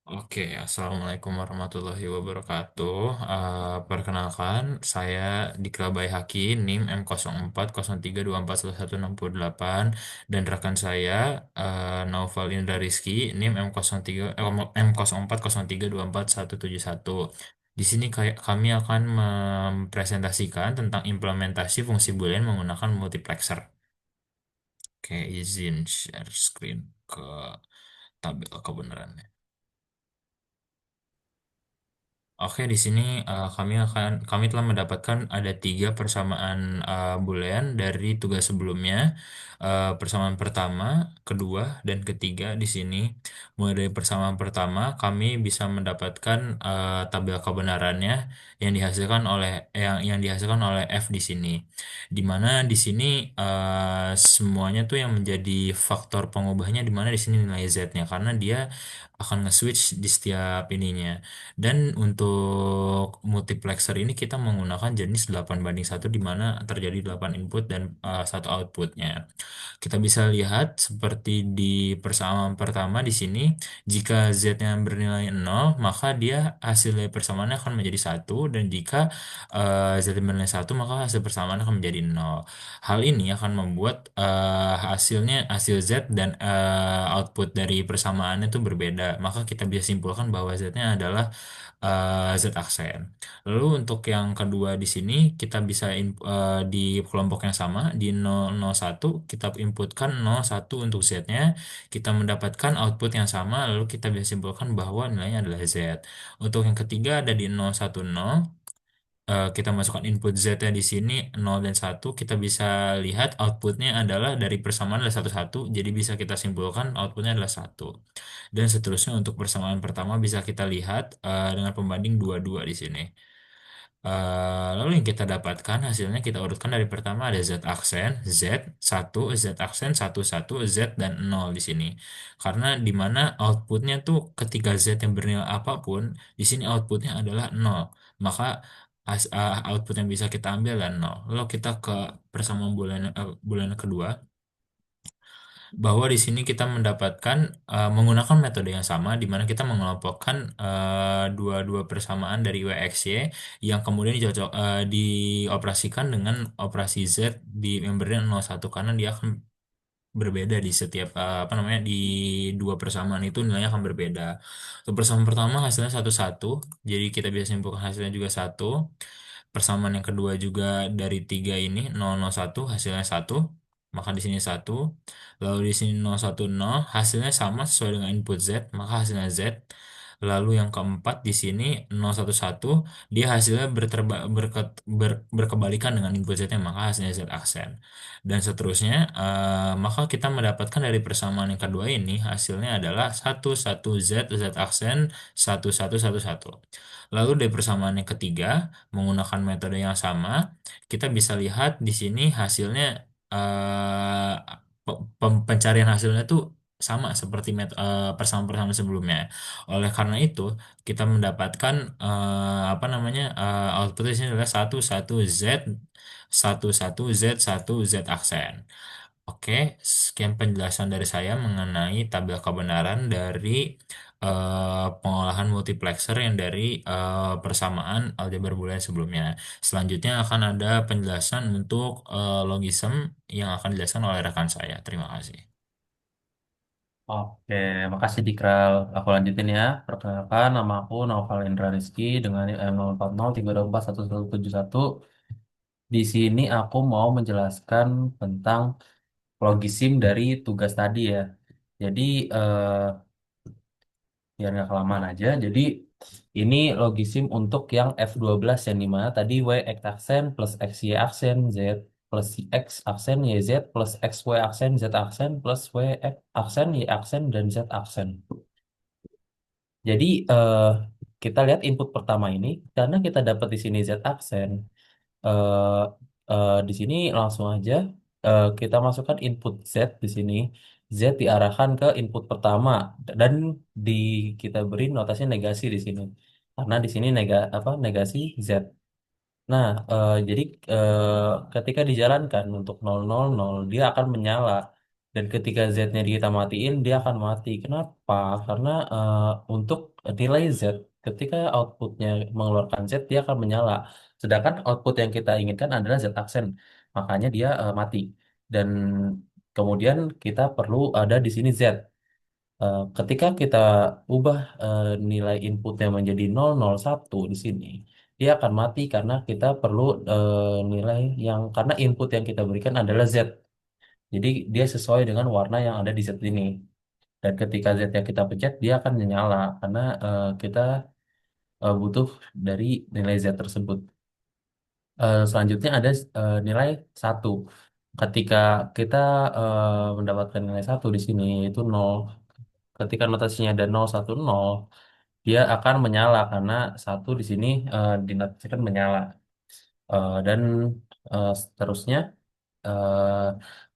Oke, Assalamualaikum warahmatullahi wabarakatuh. Perkenalkan, saya Dikra Bayhaki, NIM M0403241168, dan rekan saya Naufal Indra Rizky, NIM M0403241171. Di sini kami akan mempresentasikan tentang implementasi fungsi Boolean menggunakan multiplexer. Oke, izin share screen ke tabel kebenarannya. Oke, di sini kami telah mendapatkan ada tiga persamaan boolean dari tugas sebelumnya. Persamaan pertama, kedua, dan ketiga di sini. Mulai dari persamaan pertama, kami bisa mendapatkan tabel kebenarannya yang dihasilkan oleh F di sini. Di mana di sini semuanya tuh yang menjadi faktor pengubahnya di mana di sini nilai Z-nya karena dia akan nge-switch di setiap ininya. Dan untuk multiplexer ini kita menggunakan jenis 8:1 di mana terjadi 8 input dan satu outputnya. Kita bisa lihat seperti di persamaan pertama di sini, jika Z-nya bernilai 0, maka dia hasil dari persamaannya akan menjadi satu, dan jika Z bernilai satu, maka hasil persamaan akan menjadi 0. Hal ini akan membuat hasil Z dan output dari persamaannya itu berbeda. Maka kita bisa simpulkan bahwa Z-nya adalah Z aksen. Lalu untuk yang kedua di sini kita bisa di kelompok yang sama di 001 kita inputkan 01 untuk Z-nya, kita mendapatkan output yang sama lalu kita bisa simpulkan bahwa nilainya adalah Z. Untuk yang ketiga ada di 010, kita masukkan input Z-nya di sini 0 dan 1, kita bisa lihat outputnya adalah dari persamaan adalah 1 1, jadi bisa kita simpulkan outputnya adalah 1. Dan seterusnya untuk persamaan pertama bisa kita lihat dengan pembanding 22 di sini. Lalu yang kita dapatkan hasilnya kita urutkan dari pertama ada Z aksen, Z1, Z aksen 1 1 Z, dan 0 di sini. Karena di mana outputnya tuh ketika Z yang bernilai apapun, di sini outputnya adalah 0. Maka output yang bisa kita ambil adalah 0. Lalu kita ke persamaan bulan kedua, bahwa di sini kita mendapatkan menggunakan metode yang sama di mana kita mengelompokkan dua-dua persamaan dari WXY yang kemudian dioperasikan dengan operasi Z di membernya 01 karena dia akan berbeda di setiap apa namanya di dua persamaan itu nilainya akan berbeda. Untuk persamaan pertama hasilnya 1 1, jadi kita bisa simpulkan hasilnya juga satu. Persamaan yang kedua juga dari tiga ini 001 hasilnya satu, maka di sini satu. Lalu di sini 010 hasilnya sama sesuai dengan input Z, maka hasilnya Z. Lalu yang keempat di sini 011 dia hasilnya berkebalikan dengan input Z-nya, maka hasilnya Z aksen. Dan seterusnya, maka kita mendapatkan dari persamaan yang kedua ini hasilnya adalah 1 1 Z, Z aksen 1 1 1 1. Lalu dari persamaan yang ketiga menggunakan metode yang sama, kita bisa lihat di sini hasilnya pencarian hasilnya tuh sama seperti persamaan-persamaan sebelumnya. Oleh karena itu, kita mendapatkan apa namanya output di sini adalah 1 1 Z, 1 1 Z, 1 Z aksen. Oke, sekian penjelasan dari saya mengenai tabel kebenaran dari pengolahan multiplexer yang dari persamaan aljabar boolean sebelumnya. Selanjutnya akan ada penjelasan untuk logism yang akan dijelaskan oleh rekan saya. Terima kasih. Oke, makasih Dikral. Aku lanjutin ya. Perkenalkan, nama aku Naufal Indra Rizky dengan NIM 0403241171. Di sini aku mau menjelaskan tentang logisim dari tugas tadi ya. Jadi, eh, biar nggak kelamaan aja. Jadi, ini logisim untuk yang F12 yang dimana tadi Y X aksen plus X Y aksen Z plus X aksen Y Z plus X Y aksen Z aksen plus Y X aksen Y aksen dan Z aksen. Jadi kita lihat input pertama ini karena kita dapat di sini Z aksen, eh, di sini langsung aja kita masukkan input Z di sini. Z diarahkan ke input pertama dan di kita beri notasi negasi di sini karena di sini negasi Z. Nah, jadi ketika dijalankan untuk 000 dia akan menyala. Dan ketika Z-nya kita matiin, dia akan mati. Kenapa? Karena untuk nilai Z, ketika outputnya mengeluarkan Z, dia akan menyala. Sedangkan output yang kita inginkan adalah Z aksen. Makanya dia mati. Dan kemudian kita perlu ada di sini Z. Ketika kita ubah nilai inputnya menjadi 001 di sini, dia akan mati karena kita perlu nilai yang karena input yang kita berikan adalah Z. Jadi dia sesuai dengan warna yang ada di Z ini. Dan ketika Z yang kita pencet, dia akan menyala karena kita butuh dari nilai Z tersebut. Selanjutnya ada nilai satu. Ketika kita mendapatkan nilai satu di sini itu 0. Ketika notasinya ada 010, dia akan menyala karena satu di sini dinotasikan menyala. Dan seterusnya eh,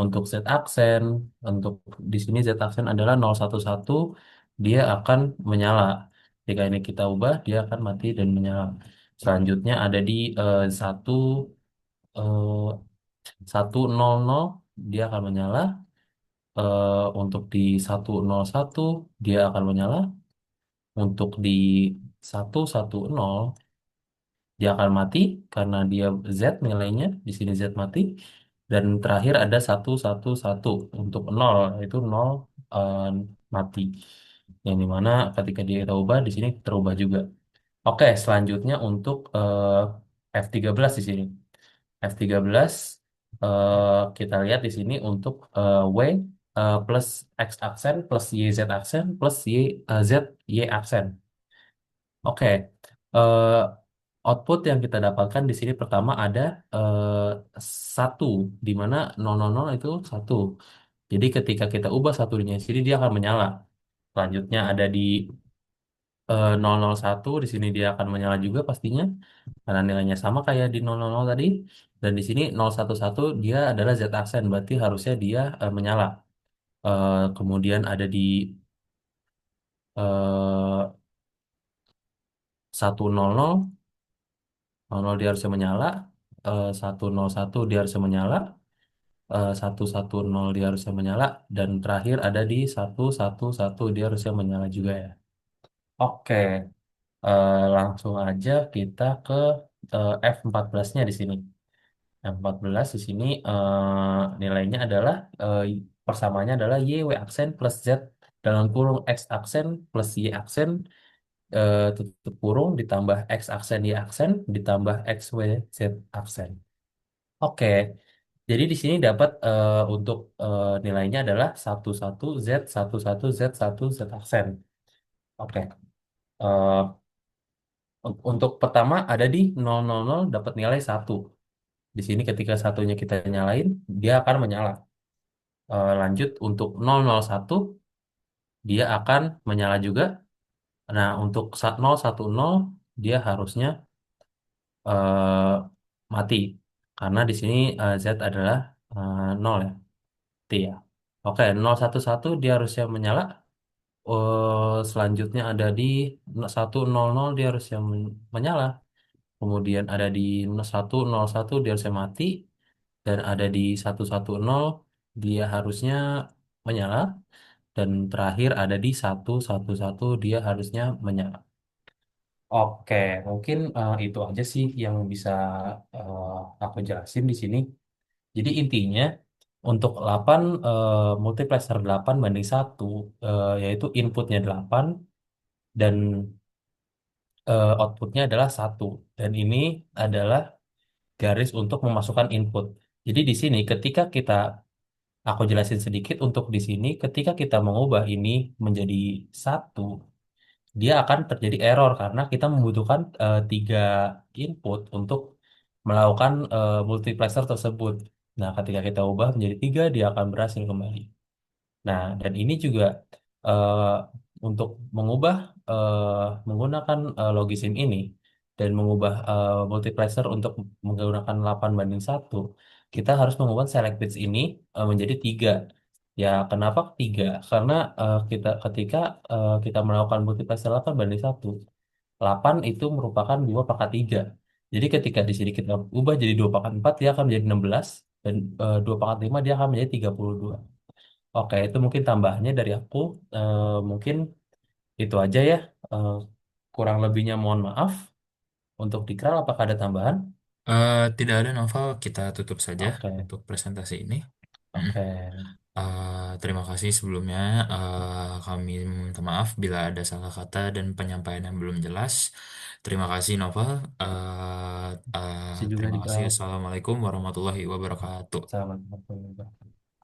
untuk Z aksen, untuk di sini Z aksen adalah 011, dia akan menyala. Jika ini kita ubah, dia akan mati dan menyala. Selanjutnya ada di 1 eh, 100, dia akan menyala. Untuk di 101 dia akan menyala. Untuk di 110 dia akan mati karena dia Z nilainya. Di sini Z mati. Dan terakhir ada 111 untuk 0 itu 0 eh, mati. Yang dimana ketika dia kita ubah di sini terubah juga. Oke, selanjutnya untuk F13 di sini. F13 kita lihat di sini untuk W plus X aksen plus YZ aksen plus Z Y aksen. Oke, eh, output yang kita dapatkan di sini pertama ada satu, di mana 000 itu satu. Jadi ketika kita ubah satunya di sini dia akan menyala. Selanjutnya ada di 001 di sini dia akan menyala juga pastinya karena nilainya sama kayak di 000 tadi. Dan di sini 011 dia adalah Z aksen berarti harusnya dia menyala. Kemudian ada di 100, dia harusnya menyala. 101 dia harusnya menyala. 110 dia harusnya menyala. Dan terakhir ada di 111 dia harusnya menyala juga ya. Oke, langsung aja kita ke F14-nya di sini. F14 di sini nilainya adalah persamaannya adalah Y W aksen plus Z dalam kurung X aksen plus Y aksen tutup kurung ditambah X aksen Y aksen ditambah X W Z aksen. Oke, jadi di sini dapat untuk nilainya adalah 11 Z 11 Z 1 Z aksen. Oke. eh, untuk pertama ada di 000 dapat nilai satu. Di sini ketika satunya kita nyalain, dia akan menyala. Lanjut untuk 001 dia akan menyala juga. Nah, untuk 010 dia harusnya eh, mati karena di sini Z adalah 0 ya. T ya. Oke, 011 dia harusnya menyala. Selanjutnya ada di 100 dia harusnya menyala. Kemudian ada di 101 dia harusnya mati dan ada di 110 dia harusnya menyala. Dan terakhir ada di 111 dia harusnya menyala. Oke, mungkin itu aja sih yang bisa eh, aku jelasin di sini. Jadi intinya untuk 8 multiplexer 8 banding 1 yaitu inputnya 8 dan outputnya adalah satu. Dan ini adalah garis untuk memasukkan input. Jadi di sini ketika kita aku jelasin sedikit untuk di sini ketika kita mengubah ini menjadi satu dia akan terjadi error karena kita membutuhkan tiga input untuk melakukan multiplexer tersebut. Nah, ketika kita ubah menjadi tiga, dia akan berhasil kembali. Nah, dan ini juga eh, untuk mengubah menggunakan logisim ini dan mengubah multiplexer untuk menggunakan 8 banding satu, kita harus mengubah select bits ini menjadi tiga. Ya, kenapa tiga? Karena kita ketika kita melakukan multiplexer 8 banding satu, 8 itu merupakan 2 pangkat 3. Jadi ketika di sini kita ubah jadi 2 pangkat 4, dia akan menjadi 16. Dan 2 pangkat 5 dia akan menjadi 32. Oke, itu mungkin tambahannya dari aku. Mungkin itu aja ya. Eh, Kurang lebihnya mohon maaf. Untuk Dikral, apakah ada tambahan? Tidak ada novel, kita tutup saja Oke, untuk presentasi ini. Mm. oke. Terima kasih sebelumnya. Kami minta maaf bila ada salah kata dan penyampaian yang belum jelas. Terima kasih Novel. Si juga Terima kasih. Dikral. Assalamualaikum warahmatullahi wabarakatuh. Salam.